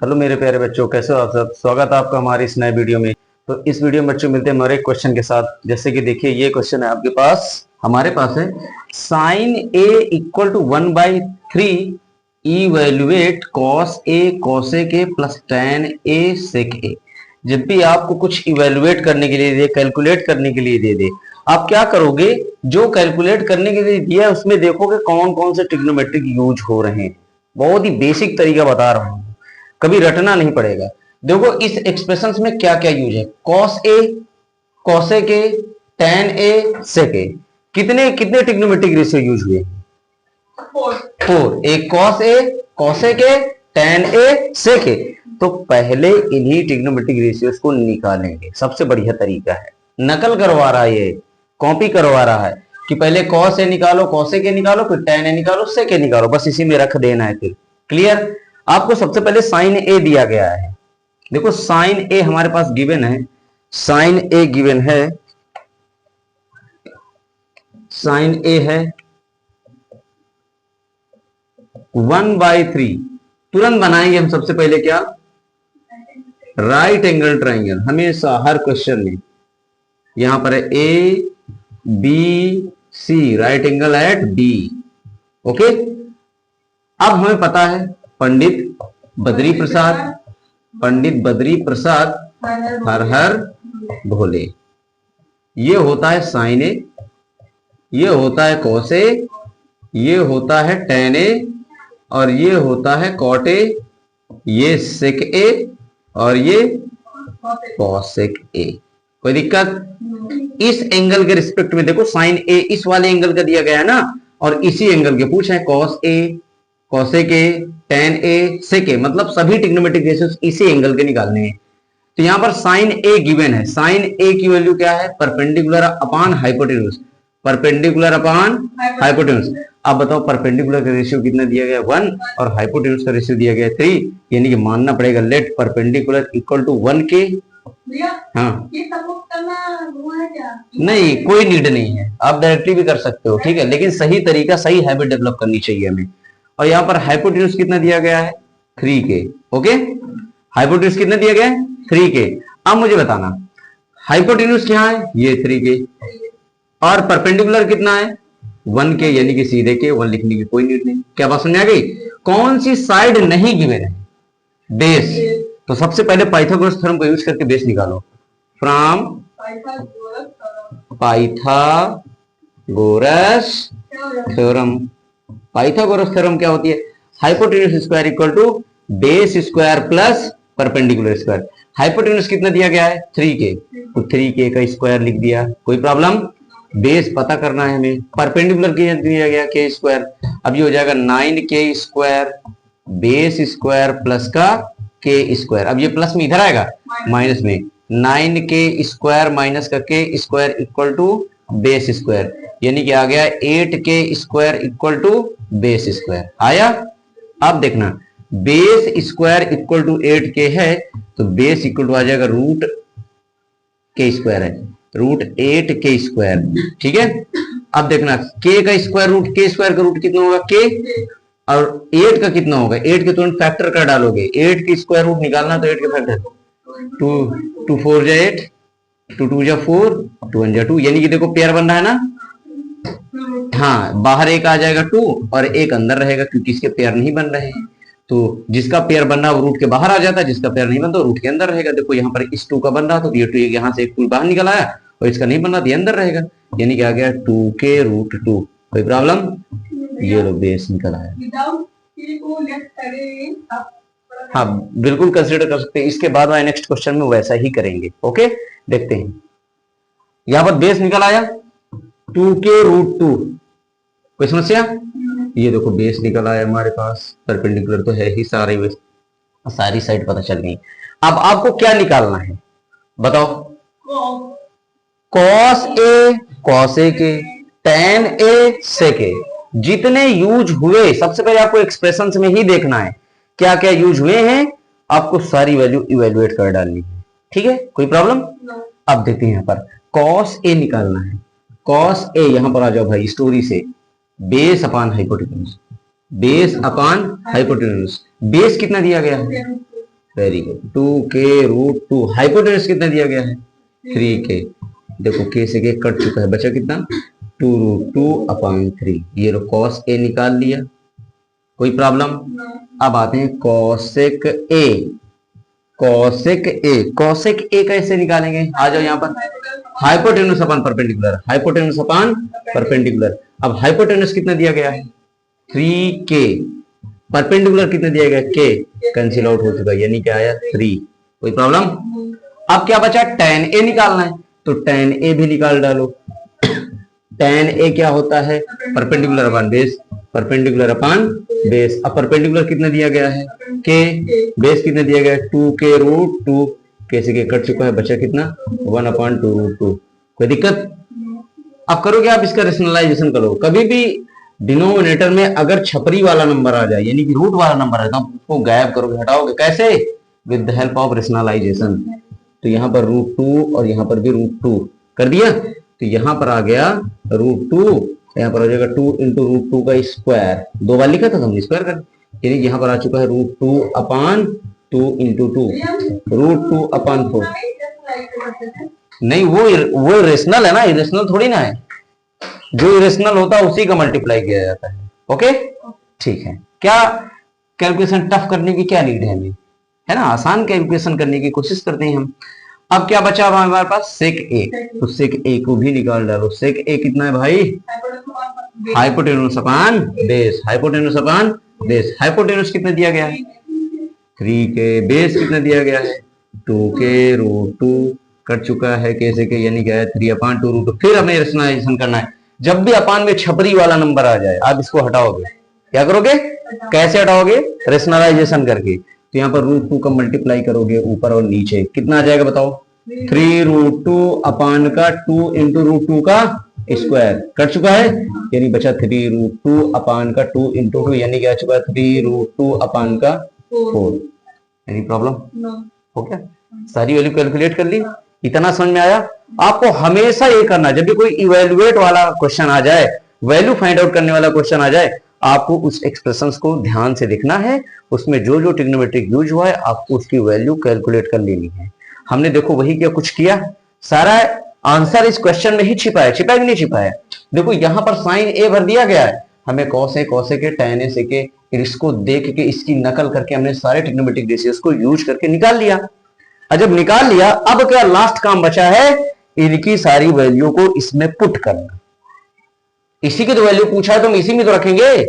Hello मेरे प्यारे बच्चों, कैसे हो आप सब। स्वागत है आपका हमारे इस नए वीडियो में। तो इस वीडियो में बच्चों मिलते हैं हमारे क्वेश्चन के साथ। जैसे कि देखिए, ये क्वेश्चन है आपके पास, हमारे पास है sine A equal to 1/3 evaluate cos A cosec A plus tan A sec A. जब भी आपको कुछ इवेल्युएट करने के लिए दे, कैलकुलेट करने के लिए दे दे, आप क्या करोगे? जो कैलकुलेट करने के लिए दिया है उसमें देखोगे कौन कौन से ट्रिग्नोमेट्रिक यूज हो रहे हैं। बहुत ही बेसिक तरीका बता रहा हूं, कभी रटना नहीं पड़ेगा। देखो इस एक्सप्रेशंस में क्या क्या यूज है। Cos A, cosec A, tan A, sec A, कितने कितने ट्रिग्नोमेट्रिक रेशियो यूज हुए? फोर। एक cos A, cosec A, tan A, sec A. तो पहले इन्हीं ट्रिग्नोमेट्रिक रेशियोज को निकालेंगे। सबसे बढ़िया तरीका है, नकल करवा रहा है, ये कॉपी करवा रहा है कि पहले कॉस ए निकालो, कॉसेक ए निकालो, फिर टेन ए निकालो, सेक ए निकालो, बस इसी में रख देना है। फिर क्लियर। आपको सबसे पहले साइन ए दिया गया है। देखो साइन ए हमारे पास गिवन है, साइन ए गिवन है, साइन ए है 1/3। तुरंत बनाएंगे हम सबसे पहले क्या? Right angle triangle. हमेशा हर क्वेश्चन में यहां पर है A B C, right angle at B. Okay, अब हमें पता है पंडित बद्री प्रसाद, पंडित बद्री प्रसाद हर हर भोले। ये होता है साइन ए, ये होता है कॉस ए, ये होता है टेन ए, और ये होता है कॉट ए, ये सेक ए, और ये कॉसेक ए। कोई दिक्कत? इस एंगल के रिस्पेक्ट में देखो, साइन ए इस वाले एंगल का दिया गया है ना, और इसी एंगल के पूछे हैं cos A, cosec A, tan A, sec A, मतलब सभी ट्रिग्नोमेट्रिक रेशियोज इसी एंगल के निकालने हैं। तो यहां पर साइन ए गिवन है। साइन ए की वैल्यू क्या है? Perpendicular upon hypotenuse, perpendicular upon hypotenuse. अब बताओ परपेंडिकुलर का रेशियो कितना दिया गया? 1, और हाइपोटेन्यूज का रेशियो दिया गया 3। यानी कि मानना पड़ेगा लेट परपेंडिकुलर इक्वल टू 1 के। हाँ, ये सपोर्ट करना है क्या? नहीं, कोई नीड नहीं है, आप डायरेक्टली भी कर सकते हो, ठीक है, लेकिन सही तरीका, सही हैबिट डेवलप करनी चाहिए हमें। और यहाँ पर हाइपोटेन्यूज कितना दिया गया है? 3 के। ओके, हाइपोटेन्यूज कितना दिया गया है? 3 के। अब मुझे बताना हाइपोटेन्यूज क्या है? ये 3 के, और परपेंडिकुलर कितना है? 1 के, यानी कि सीधे के 1 लिखने की कोई नीड नहीं। क्या बात समझ आ गई? कौन सी साइड नहीं गिवन है? बेस। तो सबसे पहले पाइथागोरस थ्योरम को यूज करके बेस निकालो। From Pythagoras theorem. Pythagoras theorem क्या होती है? Hypotenuse square equal to base square plus perpendicular square. Hypotenuse कितना दिया गया है? 3 के, तो 3 के का स्क्वायर लिख दिया, कोई प्रॉब्लम? बेस पता करना है हमें। परपेंडिकुलर दिया गया के स्क्वायर। अब ये हो जाएगा 9 के स्क्वायर बेस स्क्वायर प्लस का के स्क्वायर। अब ये प्लस में इधर आएगा, माइनस में 9 के स्क्वायर माइनस का के square equal to base square, यानी कि आ गया 8 के square equal to base square. आया? अब देखना, बेस स्क्वायर इक्वल टू 8 के है, तो बेस इक्वल टू आ जाएगा रूट के स्क्वायर है, रूट 8 के स्क्वायर। ठीक है, अब देखना के का स्क्वायर रूट के स्क्वायर का रूट कितना होगा? के, और 8 का कितना होगा? 8 के तुरंत फैक्टर कर डालोगे। 8 की स्क्वायर रूट निकालना तो 8 के फैक्टर 2 4 जा 8, 2 2 जा 4, 2 1 जा 2, यानी कि देखो पेयर बन रहा है ना। हाँ, बाहर एक आ जाएगा 2 और एक अंदर रहेगा, क्योंकि इसके पेयर नहीं बन रहे हैं। तो जिसका पेयर बन रहा है वो रूट के बाहर आ जाता है, जिसका पेयर नहीं बनता वो रूट के अंदर रहेगा। देखो यहाँ पर इस 2 का बन रहा तो ये 2 यहाँ से एक 2 बाहर निकल आया, और इसका नहीं बन रहा तो ये अंदर रहेगा, यानी कि आ गया 2 के रूट 2। कोई प्रॉब्लम? ये लो बेस निकल आया। हाँ, बिल्कुल कंसीडर कर सकते हैं। इसके बाद वाले नेक्स्ट क्वेश्चन में वैसा ही करेंगे। ओके, देखते हैं। यहां पर बेस निकल आया 2 के रूट 2। कोई समस्या? ये देखो बेस निकल आया हमारे पास, परपेंडिकुलर तो है ही, सारी साइड पता चल गई। अब आपको क्या निकालना है बताओ? Cos A, cosec A, tan A, sec A, जितने यूज हुए सबसे पहले आपको एक्सप्रेशंस में ही देखना है क्या क्या यूज हुए हैं। आपको सारी वैल्यू इवेल्युएट कर डालनी है। ठीक है, कोई प्रॉब्लम? अब देखते हैं, यहाँ पर कॉस ए निकालना है। कॉस ए, यहां पर आ जाओ भाई स्टोरी से, base upon hypotenuse, base upon hypotenuse. Base कितना दिया गया है? Very good, 2k√2। हाइपोटेनस कितना दिया गया है? 3k। देखो k से k कट चुका है, बचा कितना? 2√2/3। ये लो cos a निकाल लिया, कोई प्रॉब्लम? अब आते हैं cosec a। cosec a कैसे निकालेंगे? आ जाओ यहाँ पर, हाइपोटेनस अपन परपेंडिकुलर, हाइपोटेनस अपन परपेंडिकुलर। अब हाइपोटेनस कितना दिया गया है? 3k। परपेंडिकुलर कितना दिया गया? k। कैंसिल आउट हो चुका, यानी क्या आया? 3। कोई प्रॉब्लम? अब क्या बचा? tan a निकालना है, तो tan a भी निकाल डालो। tan a क्या होता है? Perpendicular upon base, perpendicular upon base. अब परपेंडिकुलर कितना दिया गया है? k। बेस कितना दिया गया है? 2k√2। k से k कट चुका है, बचा कितना? 1/2√2। कोई दिक्कत? अब करोगे आप इसका रेशनलाइजेशन करो। कभी भी डिनोमिनेटर में अगर छपरी वाला नंबर आ जाए, यानी कि रूट वाला नंबर है, तो उसको गायब करोगे, हटाओगे कैसे? With the help of rationalisation. तो यहाँ पर √2 और यहाँ पर भी √2 कर दिया, तो यहाँ पर आ गया √2, यहाँ पर आ जाएगा 2 इंटू √2 का स्क्वायर। 2 बार लिखा था हमने, स्क्वायर कर, यानी यहाँ पर आ चुका है √2/2 इंटू 2, √2/4। नहीं, वो रेशनल है ना, इरेशनल थोड़ी ना है। जो इरेशनल होता है उसी का मल्टीप्लाई किया जाता है। ओके, ठीक है। क्या कैलकुलेशन टफ करने की क्या नीड है हमें? है ना, आसान कैलकुलेशन करने की कोशिश करते हैं हम। अब क्या बचा हमारे पास? sec a। तो sec a को भी निकाल डालो। sec a कितना है भाई? हाइपोटेनस अपान बेस, हाइपोटेनस अपान बेस। हाइपोटेनस कितना दिया गया है? 3k। बेस कितना दिया गया है? 2k√2 कट चुका है k से k, यानी क्या है? 3/2√2। फिर हमें रेशनलाइजेशन करना है। जब भी अपान में छपरी वाला नंबर आ जाए, आप इसको हटाओगे। क्या करोगे? कैसे हटाओगे? रेशनलाइजेशन करके। तो यहाँ पर √2 का मल्टीप्लाई करोगे ऊपर और नीचे, कितना आ जाएगा बताओ? 3√2/2 इंटू √2 का स्क्वायर। कट चुका है, यानी बचा 3√2/2 इंटू 2, यानी क्या चुका है? 3√2/4। Any problem? हो गया? सारी वैल्यू कैलकुलेट कर ली। इतना समझ में आया? आपको हमेशा ये करना, जब भी कोई इवेल्युएट वाला क्वेश्चन आ जाए, वैल्यू फाइंड आउट करने वाला क्वेश्चन आ जाए, आपको उस एक्सप्रेशंस को ध्यान से देखना है। उसमें जो जो ट्रिग्नोमेट्रिक यूज हुआ है, आपको उसकी वैल्यू कैलकुलेट कर लेनी है। हमने देखो वही क्या कुछ किया, सारा आंसर इस क्वेश्चन में ही छिपा है। छिपा है कि नहीं छिपा है? देखो यहाँ पर साइन ए भर दिया गया है, हमें cos a tan a sec a, इसको देख के इसकी नकल करके हमने सारे ट्रिग्नोमेट्रिक रेशियोज को यूज करके निकाल लिया। और जब निकाल लिया, अब क्या लास्ट काम बचा है? इनकी सारी वैल्यू को इसमें पुट करना। इसी की तो वैल्यू पूछा है, तो हम इसी में तो रखेंगे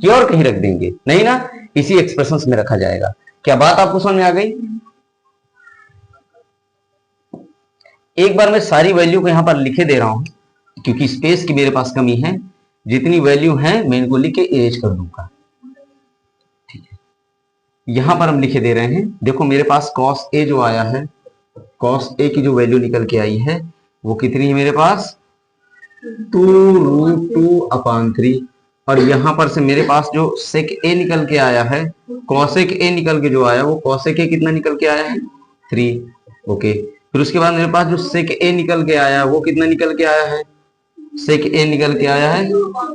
कि और कहीं रख देंगे? नहीं ना, इसी एक्सप्रेशंस में रखा जाएगा। क्या बात आपको समझ में आ गई? एक बार मैं सारी वैल्यू को यहां पर लिखे दे रहा हूं, क्योंकि स्पेस की मेरे पास कमी है। जितनी वैल्यू है मैं इनको लिख के इरेज कर दूंगा। ठीक है, यहां पर हम लिखे दे रहे हैं। देखो मेरे पास cos a जो आया है, cos a की जो वैल्यू निकल के आई है वो कितनी है मेरे पास? 2√2/3। और यहां पर से मेरे पास जो sec a निकल के आया है, cosec a निकल के जो आया, वो cosec a कितना निकल के आया है? 3। ओके, फिर उसके बाद मेरे पास जो sec a निकल के आया, वो कितना निकल के आया है? sec a निकल के आया है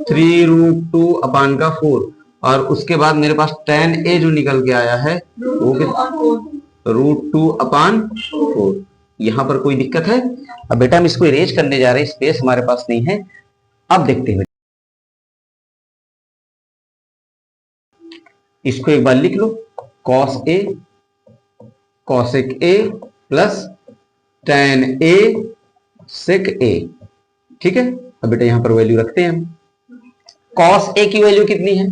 3√2/4। और उसके बाद मेरे पास tan a जो निकल के आया है वो √2/4। यहां पर कोई दिक्कत है? अब बेटा हम इसको इरेज करने जा रहे हैं, स्पेस हमारे पास नहीं है। अब देखते हैं, इसको एक बार लिख लो, cos a cosec a plus tan a sec a। ठीक है, अब बेटा यहां पर वैल्यू रखते हैं हम। cos a की वैल्यू कितनी है?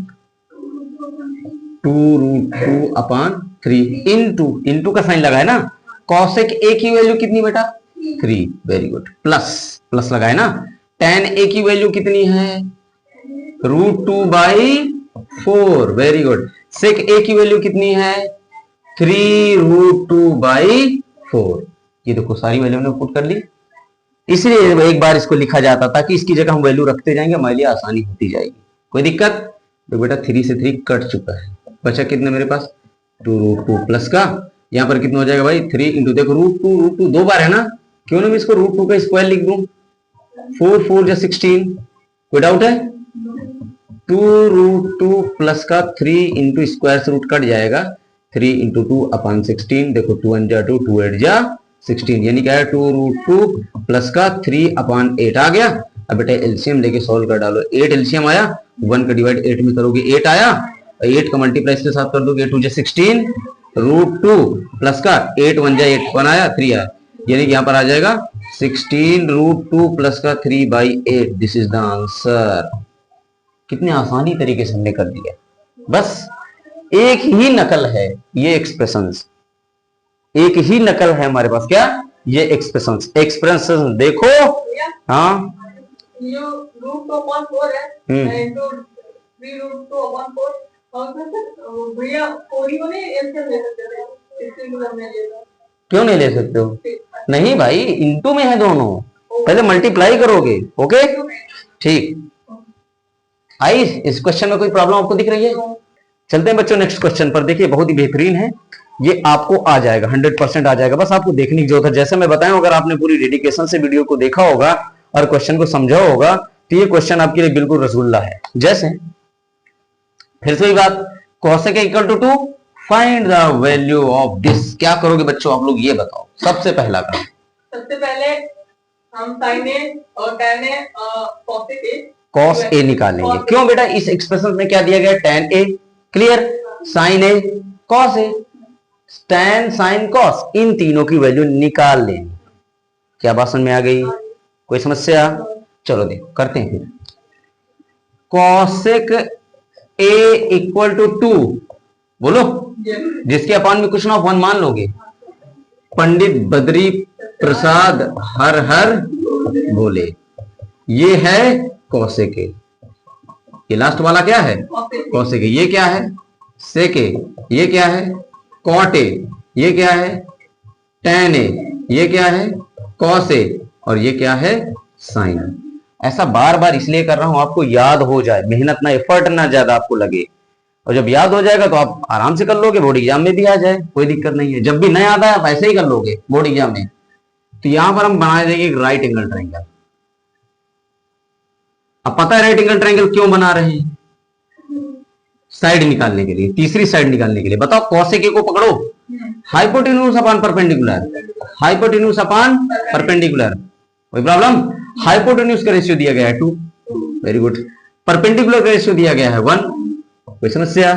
2√2/3 इंटू का साइन लगा है ना। cosec a की वैल्यू कितनी बेटा? 3। वेरी गुड, प्लस लगा है ना। tan a की वैल्यू कितनी है? √2/4। Very good. sec a की वैल्यू कितनी है? 3√2/4। ये देखो सारी वैल्यू ने पुट कर ली। इसलिए एक बार इसको लिखा जाता था कि इसकी जगह हम वैल्यू रखते जाएंगे, हमारे लिए आसानी होती जाएगी। कोई दिक्कत? तो बेटा 3 से 3 कट चुका है, बचा कितना मेरे पास? 2√2 प्लस का यहाँ पर कितना हो जाएगा भाई? 3 इंटू, देखो √2 2 बार है ना, क्यों ना मैं इसको √2 का स्क्वायर लिख दूं? 4 4 जा 16। कोई डाउट है? 2√2 प्लस का 3 इंटू स्क्वायर से रूट कट जाएगा, 3 इंटू 2 अपॉन 16, देखो 2 1 जा 2, 2 8 जा 16, यानी क्या है 2√2 प्लस का 3 अपॉन 8 आ गया। अब बेटा एलसीएम लेके सॉल्व कर डालो। 8 एलसीएम आया, 1 का डिवाइड 8 में करोगे 8 आया, 8 का मल्टीप्लाई इसके साथ कर दोगे, 2 जा 16 √2 प्लस का 8 1 जा 8 1 आया 3 आया, यानी कि यहाँ पर आ जाएगा 16√2 प्लस का 3/8। This is the answer. कितने आसानी तरीके से हमने कर दिया, बस एक ही नकल है ये एक्सप्रेशंस, एक ही नकल है हमारे पास, क्या ये एक्सप्रेशंस। एक्सप्रेशंस देखो, हाँ √2/4 है इनटू 3√2/4 भैया पूरी को नहीं एलसीएम ले सकते थे, इसलिए हमने लिया। क्यों नहीं ले सकते हो? नहीं भाई, इनटू में है दोनों, पहले मल्टीप्लाई करोगे। ओके ठीक। आई इस क्वेश्चन में कोई प्रॉब्लम आपको दिख रही है? चलते हैं बच्चों नेक्स्ट क्वेश्चन पर। देखिए बहुत ही बेहतरीन है, ये आपको आ जाएगा, 100% आ जाएगा, बस आपको देखने की जरूरत है। जैसे मैं बताया, अगर आपने पूरी डेडिकेशन से वीडियो को देखा होगा और क्वेश्चन को समझा होगा तो ये क्वेश्चन आपके लिए बिल्कुल रसगुल्ला है। जैसे फिर से वही बात, cosec equal to 2, find the value of this. क्या करोगे बच्चों आप लोग ये बताओ, सबसे पहला काम। सबसे पहले हम sin a और tan a cos a निकालेंगे। क्यों बेटा, इस एक्सप्रेशन में क्या दिया गया, tan a, clear, sin a, cos a, tan sin cos, इन तीनों की वैल्यू निकाल लेंगे। क्या बात समझ में आ गई? कोई समस्या? चलो देखो करते हैं फिर। cosec a इक्वल टू 2, बोलो, जिसके अपान में कुछ ना 1 मान लोगे। पंडित बद्री प्रसाद हर हर बोले, ये है cosec a। ये लास्ट वाला क्या है, cosec a। ये क्या है, sec a। ये क्या है, cot a। ये क्या है, tan a। ये क्या है, cos a। और ये क्या है, sin a। ऐसा बार बार इसलिए कर रहा हूं आपको याद हो जाए, मेहनत ना, एफर्ट ना ज्यादा आपको लगे, और जब याद हो जाएगा तो आप आराम से कर लोगे, बोर्ड एग्जाम में भी आ जाए, कोई दिक्कत नहीं है। जब भी नहीं आता है आप ऐसे ही कर लोगे बोर्ड एग्जाम में। तो यहां पर हम बना देंगे एक राइट एंगल ट्रायंगल। अब पता है राइट एंगल ट्रायंगल क्यों बना रहे हैं, साइड निकालने के लिए, तीसरी साइड निकालने के लिए। बताओ, cosec a को पकड़ो, hypotenuse upon perpendicular, hypotenuse upon perpendicular, कोई प्रॉब्लम? हाइपोटेन्यूज का रेशियो दिया गया है 2, वेरी गुड। परपेंडिकुलर का रेशियो दिया गया है 1, कोई समस्या?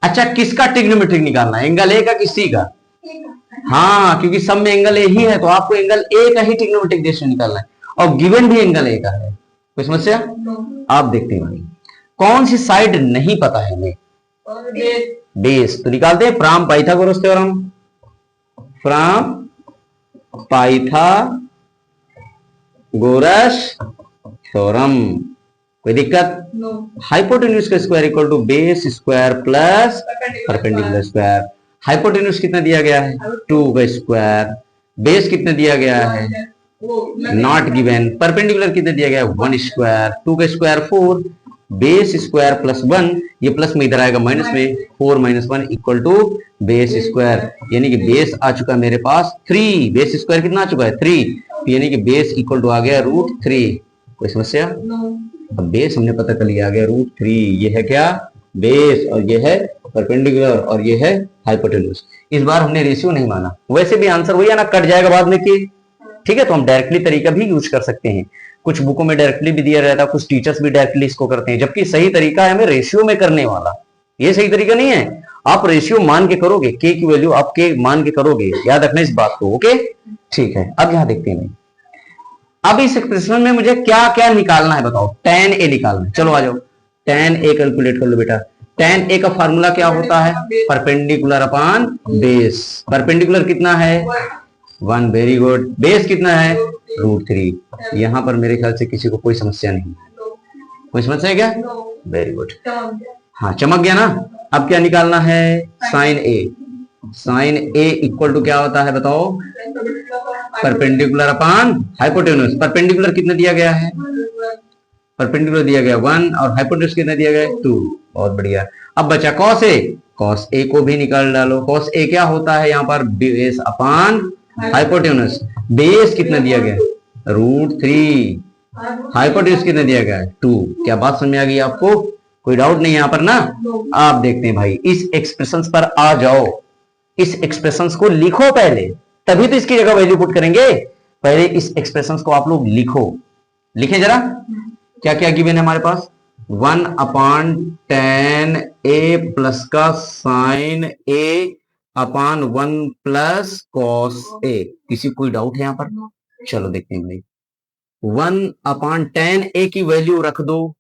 अच्छा, किसका ट्रिग्नोमेट्रिक निकालना है, एंगल ए का कि सी का? हाँ, क्योंकि सब में एंगल ए ही है तो आपको एंगल ए का ही ट्रिग्नोमेट्रिक रेशियो निकालना है, और गिवन भी एंगल ए का है। कोई समस्या? आप देखते हैं भाई, कौन सी साइड नहीं पता है हमें, बेस। तो निकालते हैं from Pythagoras theorem, from Pythagoras theorem. कोई दिक्कत? हाइपोटेन्यूज का square equal to base square plus perpendicular square. Hypotenuse कितना दिया गया है, 2 का स्क्वायर। बेस कितना दिया गया है, नॉट गिवन। परपेंडिकुलर कितना दिया गया है, 1 स्क्वायर। 2 का स्क्वायर 4, बेस स्क्वायर प्लस 1, ये प्लस में इधर आएगा माइनस में, 4 - 1 इक्वल टू बेस स्क्वायर, यानी कि बेस आ चुका है मेरे पास 3। बेस स्क्वायर कितना आ चुका है, 3, यानी कि बेस इक्वल टू आ गया √3। कोई समस्या? अब बेस हमने पता कर लिया, आ गया √3। ये है क्या, बेस, और ये है परपेंडिकुलर, और ये है हाइपोटेन्यूज। इस बार हमने रेशियो नहीं माना, वैसे भी आंसर वही है ना, कट जाएगा बाद में कि, ठीक है। तो हम डायरेक्टली तरीका भी यूज कर सकते हैं, कुछ बुकों में डायरेक्टली भी दिया रहता है, कुछ टीचर्स भी डायरेक्टली इसको करते हैं, जबकि सही तरीका है हमें रेशियो में करने वाला। ये सही तरीका नहीं है, आप रेशियो मान के करोगे, के की वैल्यू आप के मान के करोगे, याद रखना इस बात को। ओके ठीक है। अब यहां देखते हैं, अब इस एक्सप्रेशन में मुझे क्या क्या निकालना है बताओ। tan a निकालना है, चलो आ जाओ, tan a कैलकुलेट कर लो बेटा। tan a का फार्मूला क्या होता है, परपेंडिकुलर अपॉन बेस। परपेंडिकुलर कितना है, 1, वेरी गुड। बेस कितना है, √3। यहां पर मेरे ख्याल से किसी को कोई समस्या नहीं, कोई समस्या है क्या? वेरी गुड, हाँ चमक गया ना। अब क्या निकालना है, sin a। sin a equal to क्या होता है बताओ, परपेंडिकुलर अपॉन हाइपोटेन्यूज। परपेंडिकुलर कितना दिया गया है, परपेंडिकुलर दिया गया 1, और हाइपोटेन्यूज कितना दिया गया 2। बहुत बढ़िया। अब बचा cos a, cos a को भी निकाल डालो। cos a क्या होता है यहाँ पर, बेस अपॉन हाइपोटेन्यूज। बेस कितना दिया गया, √3। हाइपोटेन्यूज कितना दिया गया है 2। क्या बात समझ में आ गई आपको? कोई डाउट नहीं यहाँ पर ना। आप देखते हैं भाई, इस एक्सप्रेशन पर आ जाओ, इस एक्सप्रेशन को लिखो पहले, तभी तो इसकी जगह वैल्यू पुट करेंगे। पहले इस एक्सप्रेशन को आप लोग लिखो, लिखें जरा। क्या क्या गिवन है हमारे पास, 1/10 ए प्लस का sign A upon 1 plus cos A. किसी कोई डाउट है यहाँ पर? चलो देखते हैं भाई, 1/10 ए की वैल्यू रख दो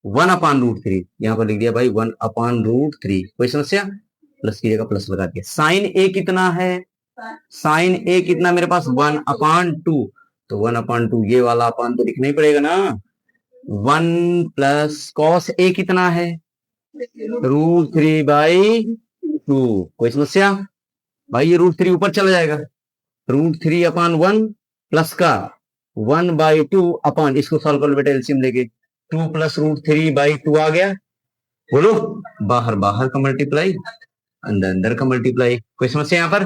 1/√3, यहां पर लिख दिया भाई 1/√3। कोई समस्या? प्लस की जगह प्लस लगा दिया। साइन ए कितना है, साइन ए कितना मेरे पास 1/2, तो 1/2 ये वाला अपान तो लिखना ही पड़ेगा ना। 1 प्लस कॉस ए कितना है, √3/2। कोई समस्या? भाई ये √3 ऊपर चला जाएगा, √3/1 प्लस का 1/2 अपान, इसको सॉल्व कर लो बेटा एलसीएम लेके, 2 प्लस √3/2 आ गया। बोलो, बाहर बाहर का मल्टीप्लाई, अंदर अंदर का मल्टीप्लाई। कोई समस्या यहाँ पर?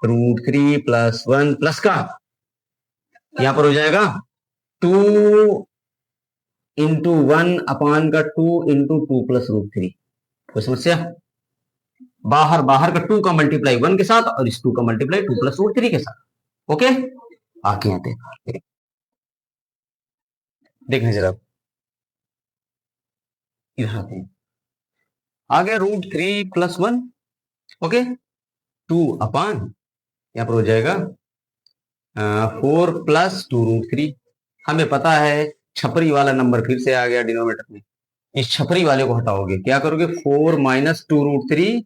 √3 प्लस 1 प्लस का, यहां पर हो जाएगा 2 इंटू 1 अपान का 2 इंटू 2 प्लस √3। कोई समस्या? बाहर बाहर का 2 का मल्टीप्लाई 1 के साथ और इस 2 का मल्टीप्लाई 2 प्लस √3 के साथ। ओके, आके आते हैं, देखने जरा, इधर आते हैं। आ गया √3 प्लस 1, ओके, 2 अपान, यहां पर हो जाएगा 4 प्लस 2√3। हमें पता है छपरी वाला नंबर फिर से आ गया डिनोमिनेटर में, इस छपरी वाले को हटाओगे, क्या करोगे, 4 माइनस 2√3,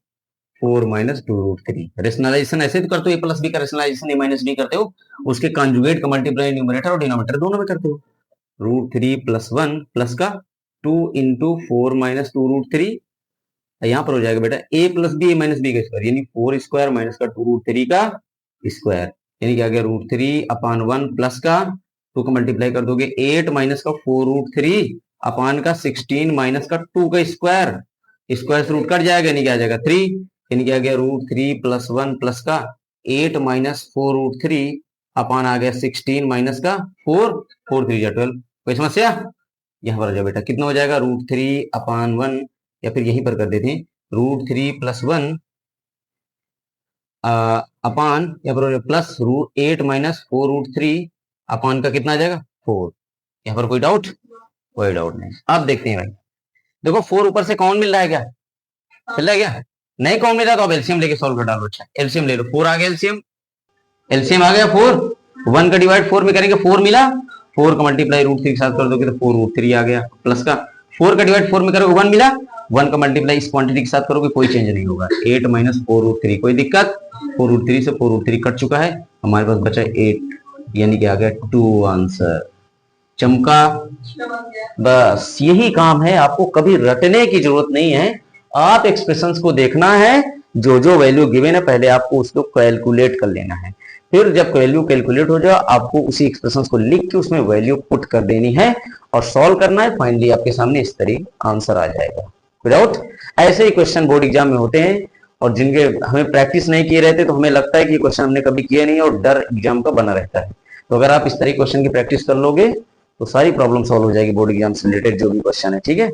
4 माइनस 2√3। रेशनलाइजेशन ऐसे तो करते हो, ए प्लस बी का रेशनलाइजेशन ए माइनस बी करते हो, उसके कॉन्जुगेट का मल्टीप्लाई न्यूमरेटर और डिनोमिनेटर दोनों में करते हो। √3 प्लस 1 प्लस का 2 इंटू 4 माइनस 2√3, यहां पर हो जाएगा बेटा ए प्लस बी, ए माइनस बी का स्क्वायर, यानी 4 स्क्वायर माइनस का 2√3 का स्क्वायर, यानी क्या गया √3/1 प्लस का 2 का मल्टीप्लाई कर दोगे 8 माइनस का 4√3 अपान का 16 माइनस का 2 का स्क्वायर, स्क्वायर से रूट कट जाएगा, यानी क्या आ जाएगा 3, यानी क्या गया √3 प्लस 1 प्लस का 8 माइनस 4√3 अपान आ गया 16 माइनस का 4, 4 3 12। कोई समस्या? यहां पर आ जाओ बेटा, कितना हो जाएगा √3/1, या फिर यहीं पर कर देते हैं √3 प्लस 1 अपान, यहाँ पर प्लस √8 माइनस 4√3 अपान का कितना आ जाएगा 4। यहाँ पर कोई डाउट? कोई डाउट नहीं। अब देखते हैं भाई, देखो 4 ऊपर से कौन मिल रहा है, क्या मिल रहा है? क्या नहीं कौन मिल रहा, तो अब एलसीएम लेके सॉल्व कर डालो। अच्छा एलसीएम ले लो, 4 आ गया एलसीएम, एलसीएम आ गया 4, 1 का डिवाइड 4 में करेंगे 4 मिला, 4 का मल्टीप्लाई √3 के साथ कर दोगे तो 4√3 आ गया, प्लस का 4 का डिवाइड 4 में करोगे 1 मिला, 1 का मल्टीप्लाई इस क्वांटिटी के साथ करोगे कोई चेंज नहीं होगा, 8 माइनस 4√3। कोई दिक्कत? 4√3 से 4√3 कट चुका है, हमारे पास बचा 8, यानी कि आ गया 2 आंसर। चमका? बस यही काम है, आपको कभी रटने की जरूरत नहीं है, आप एक्सप्रेशंस को देखना है, जो जो वैल्यू गिवन है पहले आपको उसको कैलकुलेट कर लेना है, फिर जब वैल्यू कैलकुलेट हो जाए आपको उसी एक्सप्रेशंस को लिख के उसमें वैल्यू पुट कर देनी है और सॉल्व करना है। फाइनली आपके सामने इस तरह आंसर आ जाएगा। विदाउट ऐसे ही क्वेश्चन बोर्ड एग्जाम में होते हैं, और जिनके हमें प्रैक्टिस नहीं किए रहते तो हमें लगता है कि क्वेश्चन हमने कभी किए नहीं और डर एग्जाम का बना रहता है। तो अगर आप इस तरह क्वेश्चन की प्रैक्टिस कर लोगे तो सारी प्रॉब्लम सॉल्व हो जाएगी बोर्ड एग्जाम से रिलेटेड जो भी क्वेश्चन है। ठीक है।